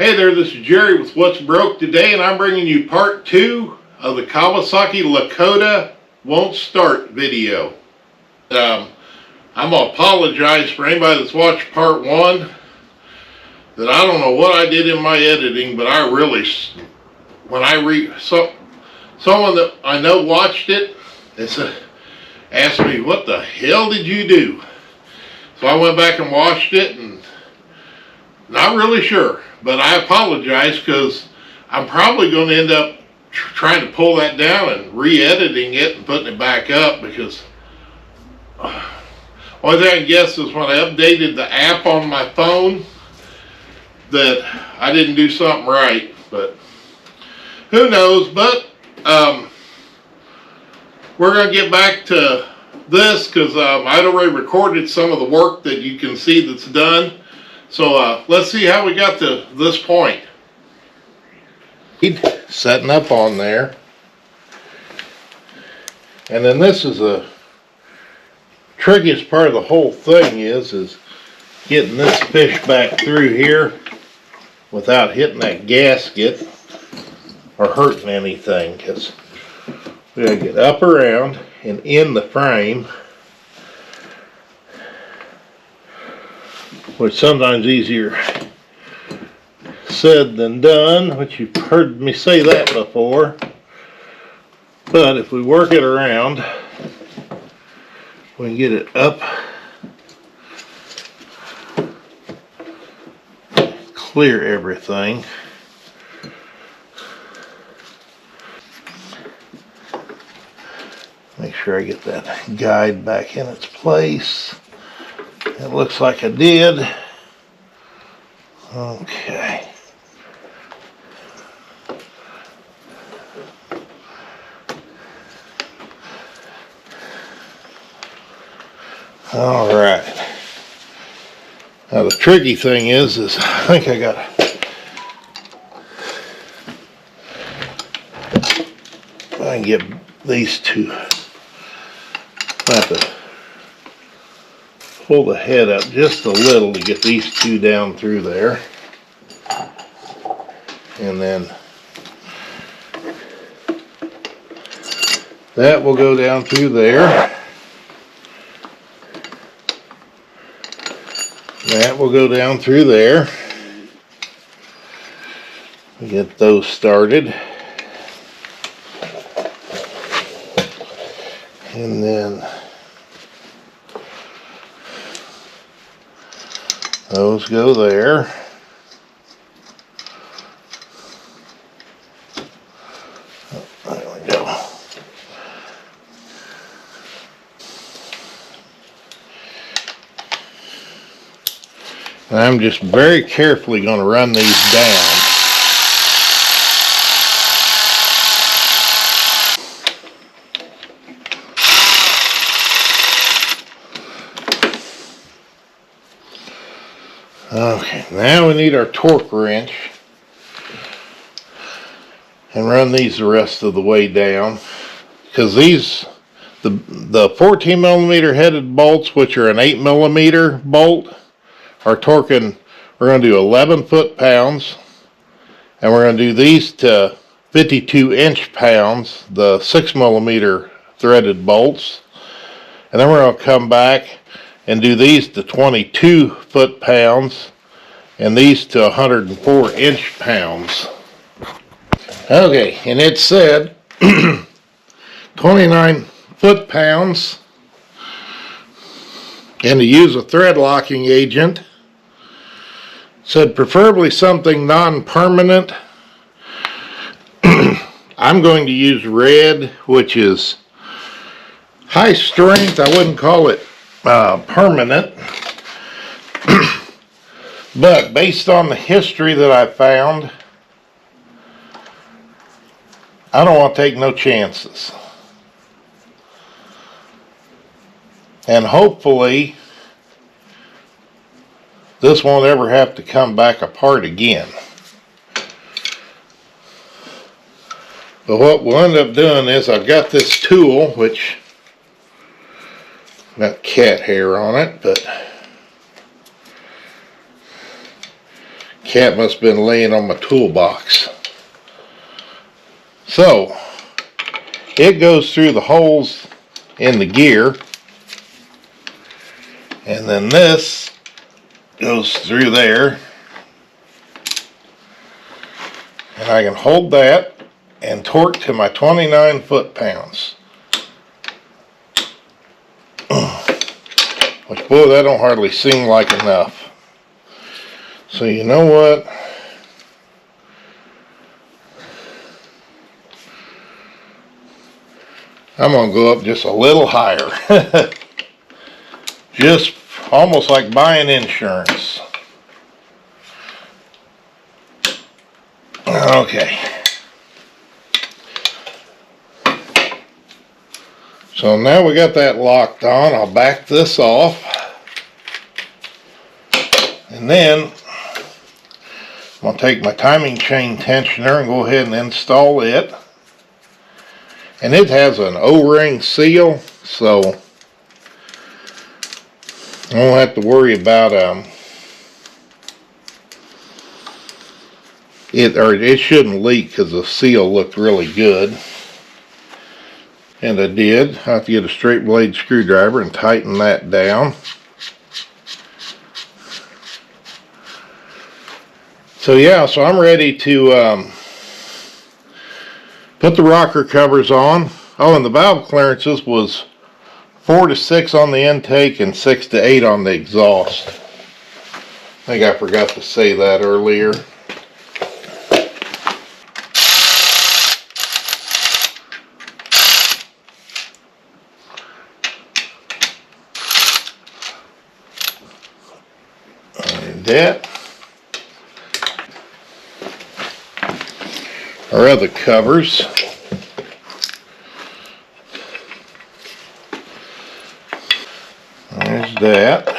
Hey there, this is Jerry with What's Broke Today, and I'm bringing you part 2 of the Kawasaki Lakota Won't Start video. I'm going to apologize for anybody that's watched part 1, that I don't know what I did in my editing, but I really, when I someone that I know watched it, they said, asked me, what the hell did you do? So I went back and watched it, and not really sure. But I apologize, because I'm probably going to end up trying to pull that down and re-editing it and putting it back up, because only thing I guess is when I updated the app on my phone that I didn't do something right, but who knows. But we're going to get back to this, because I'd already recorded some of the work that you can see that's done. So let's see how we got to this point. Setting up on there. And then this is the trickiest part of the whole thing is getting this fish back through here without hitting that gasket or hurting anything, because we gotta get up around and in the frame, which sometimes easier said than done, which you've heard me say that before. But if we work it around, we can get it up, clear everything. Make sure I get that guide back in its place. It looks like I did. Okay. All right. Now the tricky thing is I think I got I can get these two. I have to pull the head up just a little to get these two down through there, and then that will go down through there. That will go down through there. Get those started. And then those go there. Oh, there we go. And I'm just very carefully going to run these down. Okay, now we need our torque wrench and run these the rest of the way down, because these, the 14 millimeter headed bolts, which are an 8 millimeter bolt, are torquing. We're going to do 11 foot-pounds, and we're going to do these to 52 inch-pounds, the 6 millimeter threaded bolts, and then we're going to come back and do these to 22 foot-pounds and these to 104 inch-pounds. Okay, and it said 29 foot-pounds, and to use a thread locking agent, said preferably something non-permanent. I'm going to use red, which is high strength. I wouldn't call it permanent, but based on the history that I found, I don't want to take no chances. And hopefully this won't ever have to come back apart again. But what we'll end up doing is, I've got this tool, which got cat hair on it, but Cat must have been laying on my toolbox. So it goes through the holes in the gear, and then this goes through there, and I can hold that and torque to my 29 foot-pounds. Which, boy, that don't hardly seem like enough. So you know what? I'm going to go up just a little higher. Just almost like buying insurance. Okay. So now we got that locked on. I'll back this off. And then I'm going to take my timing chain tensioner and go ahead and install it. And it has an O-ring seal, so I won't have to worry about it shouldn't leak because the seal looked really good. And I did. I have to get a straight blade screwdriver and tighten that down. So yeah, so I'm ready to put the rocker covers on. Oh, and the valve clearances was 4 to 6 on the intake and 6 to 8 on the exhaust. I think I forgot to say that earlier. And that. Our other covers. There's that.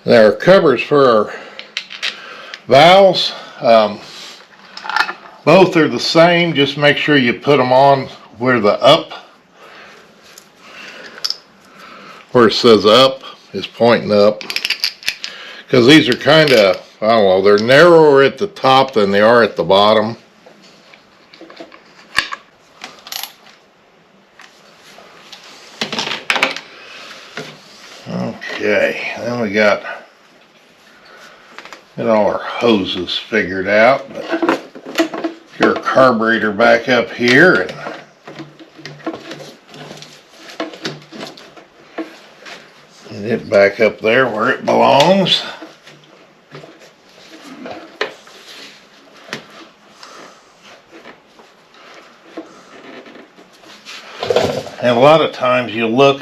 There are covers for our valves. Both are the same. Just make sure you put them on where it says up is pointing up, because these are kind of, I don't know, they're narrower at the top than they are at the bottom. Okay, then we got all our hoses figured out, but get our carburetor back up here and get it back up there where it belongs. And a lot of times you look,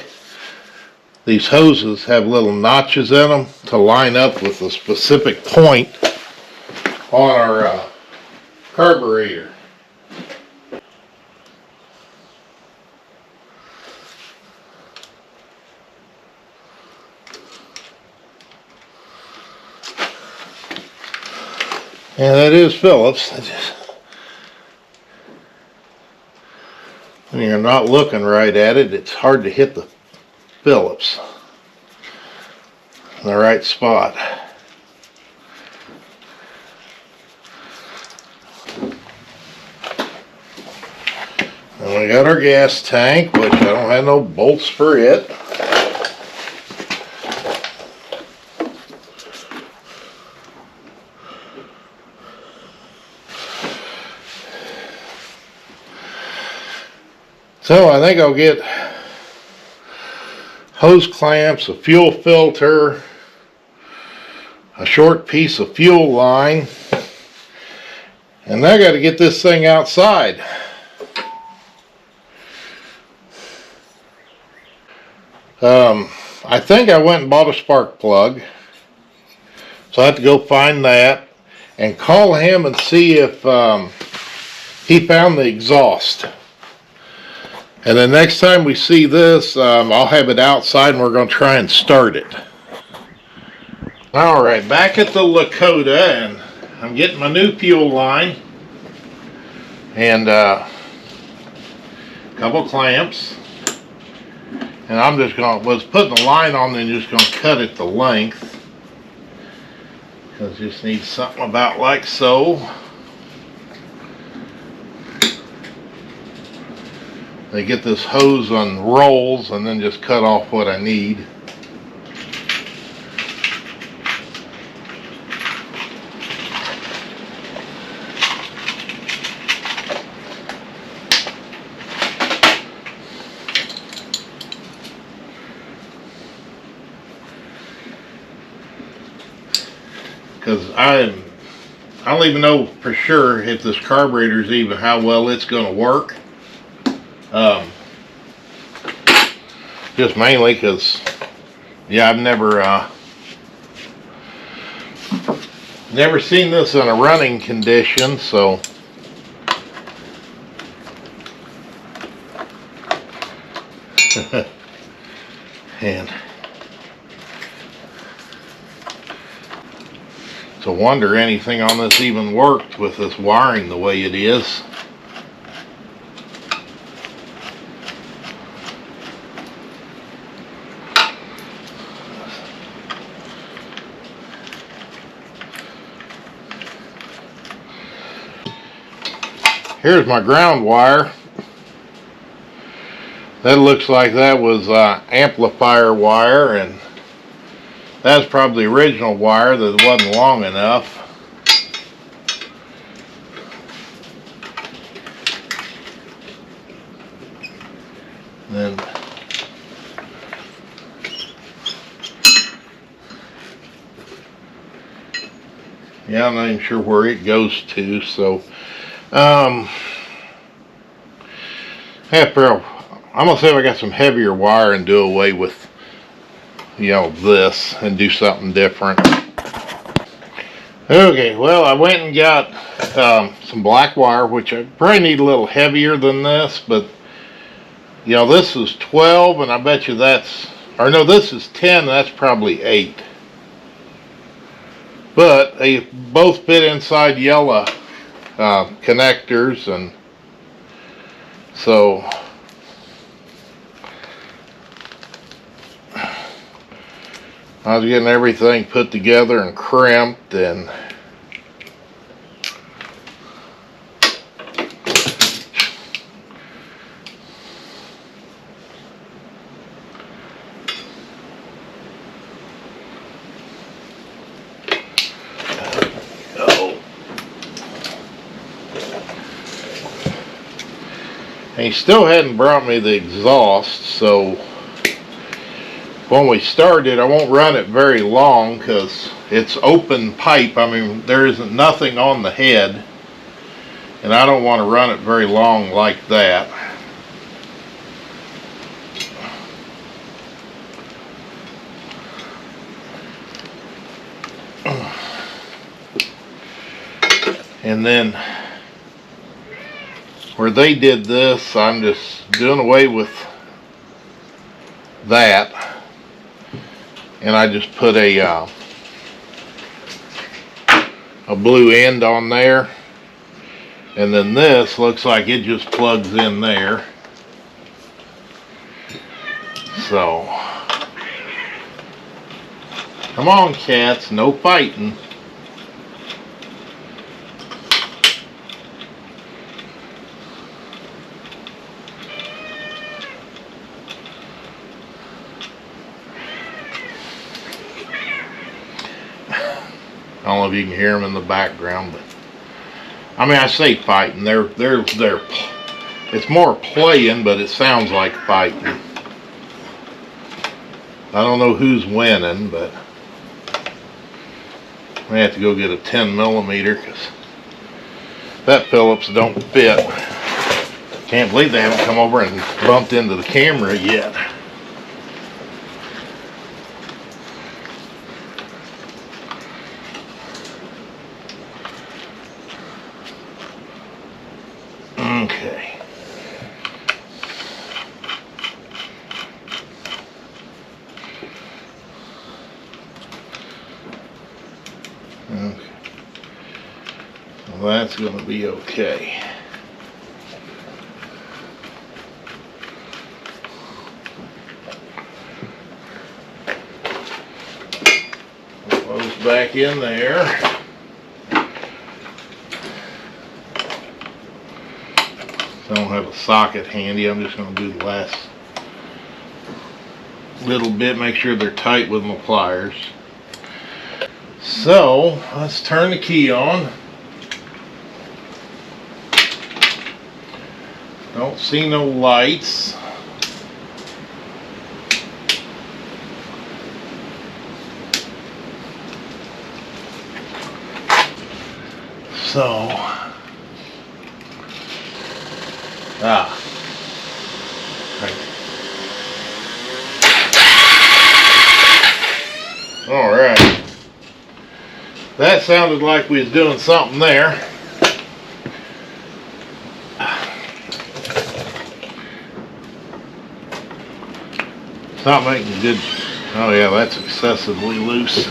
these hoses have little notches in them to line up with a specific point on our carburetor. And that is Phillips. When you're not looking right at it, it's hard to hit the Phillips in the right spot. And we got our gas tank, which I don't have no bolts for it. So I think I'll get hose clamps, a fuel filter, a short piece of fuel line, and I got to get this thing outside. I think I went and bought a spark plug, so I have to go find that and call him and see if he found the exhaust. And the next time we see this, I'll have it outside and we're going to try and start it. Alright, back at the Lakota, and I'm getting my new fuel line. And couple clamps, and I'm just was putting the line on and just gonna cut it to length, because just need something about like so. They get this hose on rolls and then just cut off what I need. Because I don't even know for sure if this carburetor is even how well it's going to work. Just mainly because, yeah, I've never seen this in a running condition, so and it's a wonder anything on this even worked with this wiring the way it is. Here's my ground wire. That looks like that was amplifier wire, and that's probably the original wire that wasn't long enough. Then yeah, I'm not even sure where it goes to, so I'm gonna see if I got some heavier wire and do away with, you know, this and do something different. Okay, well, I went and got some black wire, which I probably need a little heavier than this, but you know, this is 12, and I bet you that's, or no, this is 10, and that's probably 8. But they both fit inside yellow connectors, and so I was getting everything put together and crimped, and he still hadn't brought me the exhaust, so when we started, I won't run it very long because it's open pipe. I mean, there isn't nothing on the head, and I don't want to run it very long like that. And then where they did this, I'm just doing away with that, and I just put a blue end on there, and then this looks like it just plugs in there. So come on, cats, no fighting. I don't know if you can hear them in the background, but I mean, I say fighting. They're it's more playing, but it sounds like fighting. I don't know who's winning, but I have to go get a 10mm because that Phillips don't fit. Can't believe they haven't come over and bumped into the camera yet. Okay. Okay. Well, that's going to be okay. back in there. I don't have a socket handy. I'm just going to do the last little bit, make sure they're tight with my pliers. So let's turn the key on. Don't see no lights. So right. All right. That sounded like we was doing something there. It's not making good. Oh yeah, that's excessively loose.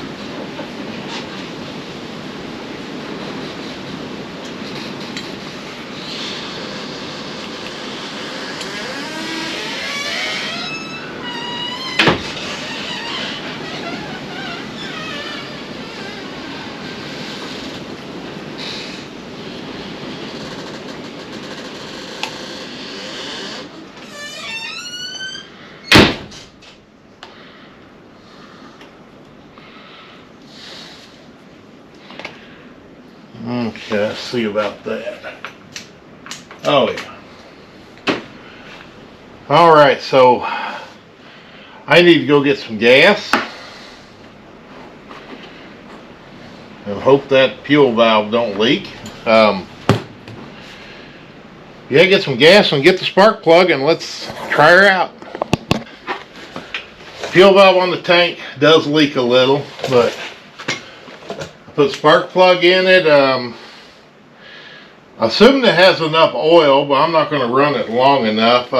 Okay, let's see about that. Oh yeah. Alright, so I need to go get some gas and hope that fuel valve don't leak. Yeah, get some gas and get the spark plug and let's try her out. Fuel valve on the tank does leak a little, but put spark plug in it. Assuming it has enough oil, but I'm not going to run it long enough.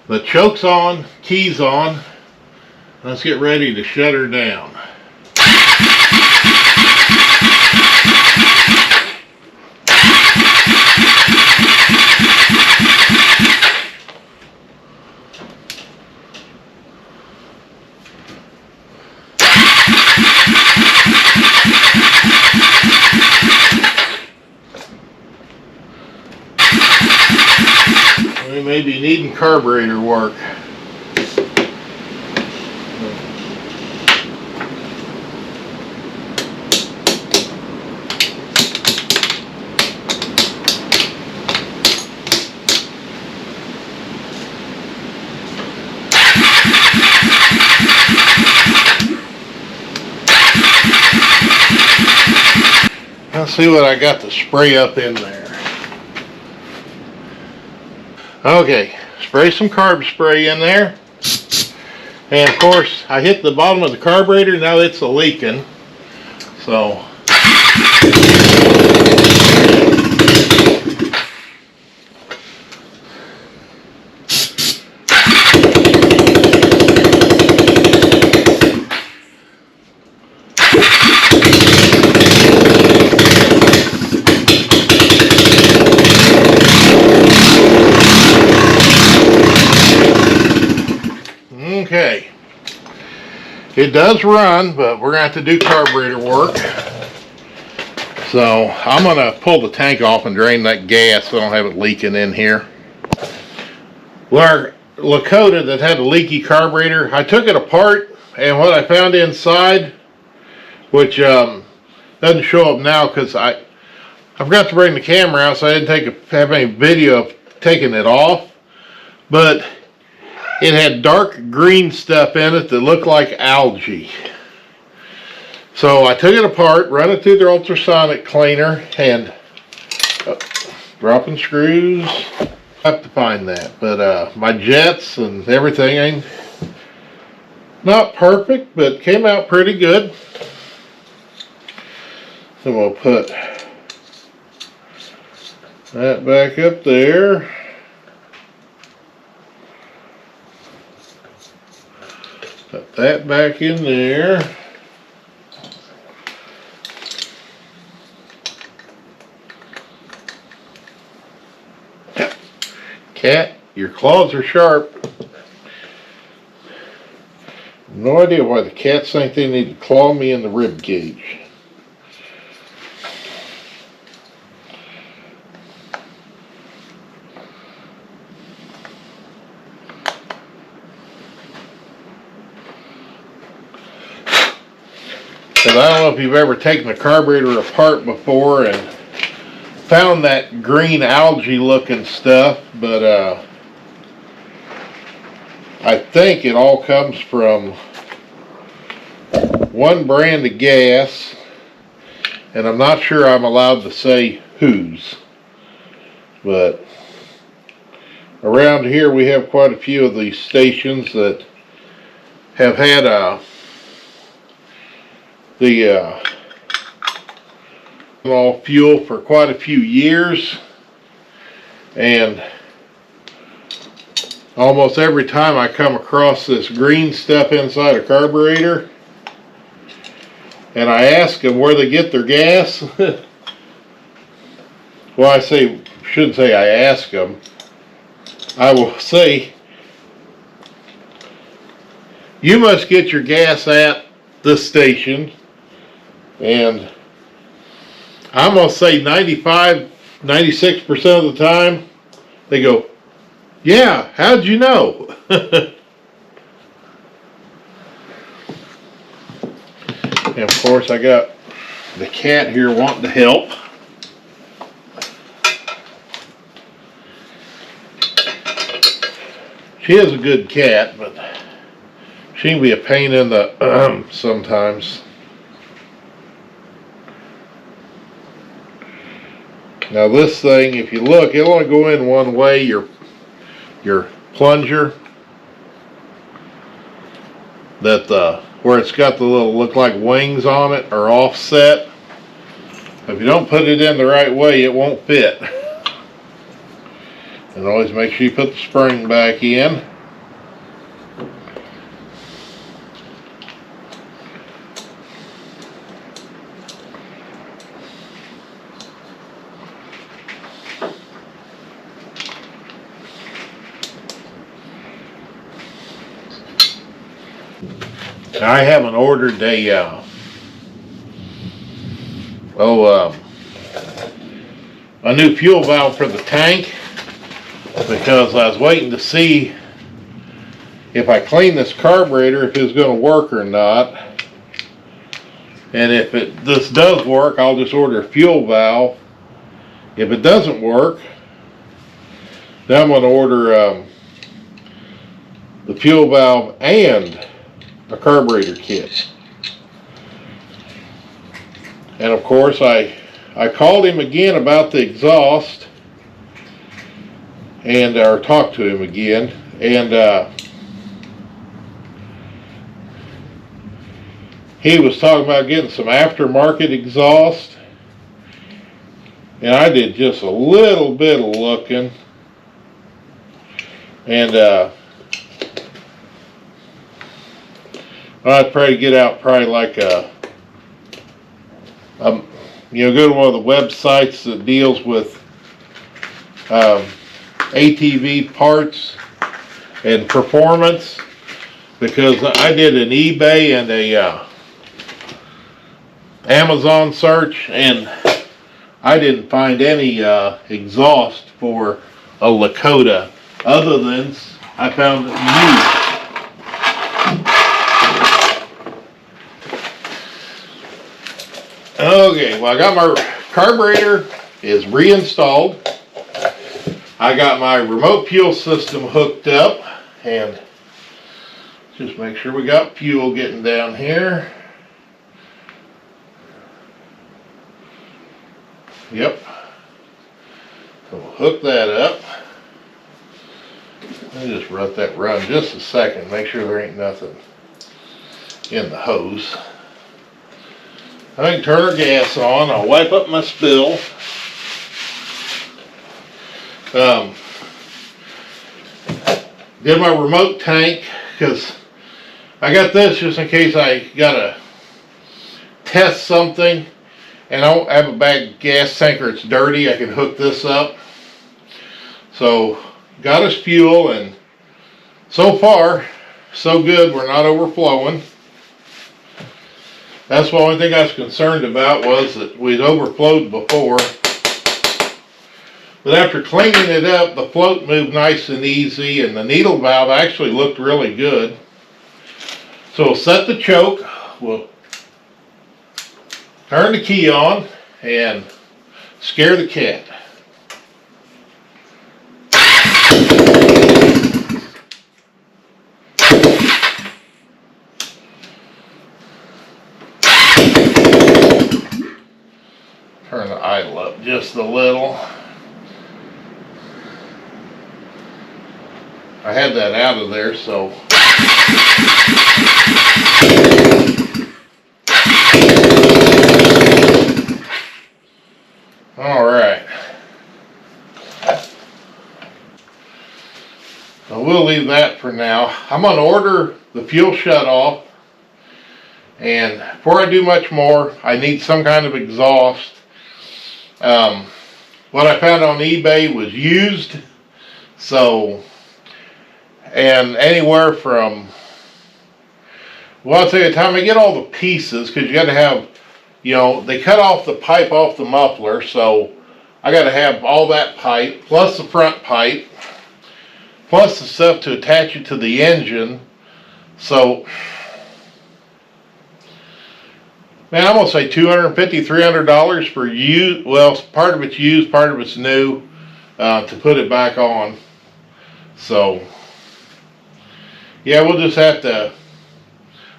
The choke's on, key's on. Let's get ready to shut her down. We may be needing carburetor work. Let's see what I got to spray up in there. Okay, spray some carb spray in there. And of course, I hit the bottom of the carburetor, now it's leaking. So okay, it does run, but we're going to have to do carburetor work. So I'm going to pull the tank off and drain that gas so I don't have it leaking in here. Well, our Lakota that had a leaky carburetor, I took it apart, and what I found inside, which doesn't show up now because I forgot to bring the camera out, so I didn't have any video of taking it off, but it had dark green stuff in it that looked like algae. So I took it apart, run it through the ultrasonic cleaner, and dropping screws. I have to find that, but my jets and everything ain't not perfect, but came out pretty good. So we'll put that back up there. Put that back in there. Cat, your claws are sharp. No idea why the cats think they need to claw me in the rib cage. But I don't know if you've ever taken a carburetor apart before and found that green algae looking stuff, but I think it all comes from one brand of gas, and I'm not sure I'm allowed to say whose, but around here we have quite a few of these stations that have had the fuel for quite a few years, and almost every time I come across this green stuff inside a carburetor and I ask them where they get their gas, well, shouldn't say I ask them, I will say, you must get your gas at this station. And I'm going to say 95, 96% of the time, they go, yeah, how'd you know? And of course, I got the cat here wanting to help. She is a good cat, but she can be a pain in the sometimes. Now this thing, if you look, it'll only go in one way, your plunger, that where it's got the little look like wings on it are offset. If you don't put it in the right way, it won't fit. And always make sure you put the spring back in. I haven't ordered a new fuel valve for the tank because I was waiting to see if I clean this carburetor if it's going to work or not. And if this does work, I'll just order a fuel valve. If it doesn't work, then I'm going to order the fuel valve and a carburetor kit. And of course I called him again about the exhaust and or talked to him again, and he was talking about getting some aftermarket exhaust, and I did just a little bit of looking, and I'd probably get out like go to one of the websites that deals with ATV parts and performance, because I did an eBay and a Amazon search, and I didn't find any exhaust for a Lakota other than I found it used. Okay, well, I got my carburetor is reinstalled. I got my remote fuel system hooked up, and just make sure we got fuel getting down here. Yep. So we'll hook that up. Let me just let that run just a second, make sure there ain't nothing in the hose. I can turn our gas on. I'll wipe up my spill. Did my remote tank, because I got this just in case I gotta test something and I don't have a bad gas tank or it's dirty. I can hook this up. So got us fuel, and so far so good we're not overflowing. That's the only thing I was concerned about, was that we'd overflowed before. But after cleaning it up, the float moved nice and easy, and the needle valve actually looked really good. So we'll set the choke, we'll turn the key on, and scare the cat. Turn the idle up just a little. I had that out of there, so. All right. So we'll leave that for now. I'm going to order the fuel shut-off. And before I do much more, I need some kind of exhaust. What I found on eBay was used. So, and anywhere from, well, I'll tell you, by the time I get all the pieces, because you got to have, you know, they cut off the pipe off the muffler, so I got to have all that pipe, plus the front pipe, plus the stuff to attach it to the engine. So, man, I'm going to say $250, $300 for used. Well, part of it's used, part of it's new, to put it back on. So, yeah, we'll just have to,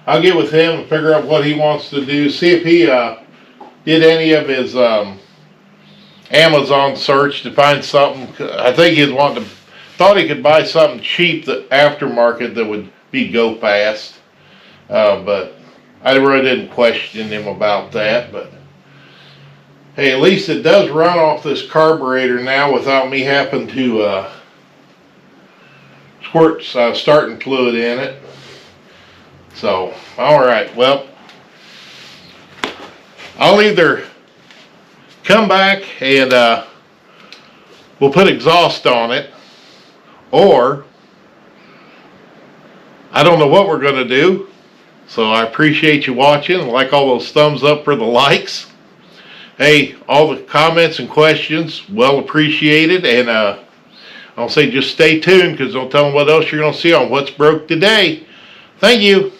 I'll get with him and figure out what he wants to do. See if he did any of his Amazon search to find something. I think he's wanting to, thought he could buy something cheap, the aftermarket, that would be go fast. But I really didn't question him about that. But hey, at least it does run off this carburetor now without me having to squirt starting fluid in it. So, alright, well, I'll either come back and we'll put exhaust on it, or I don't know what we're going to do. So I appreciate you watching. Like all those thumbs up for the likes. Hey, all the comments and questions, well appreciated. And I'll say just stay tuned, because I'll tell them what else you're going to see on What's Broke Today. Thank you.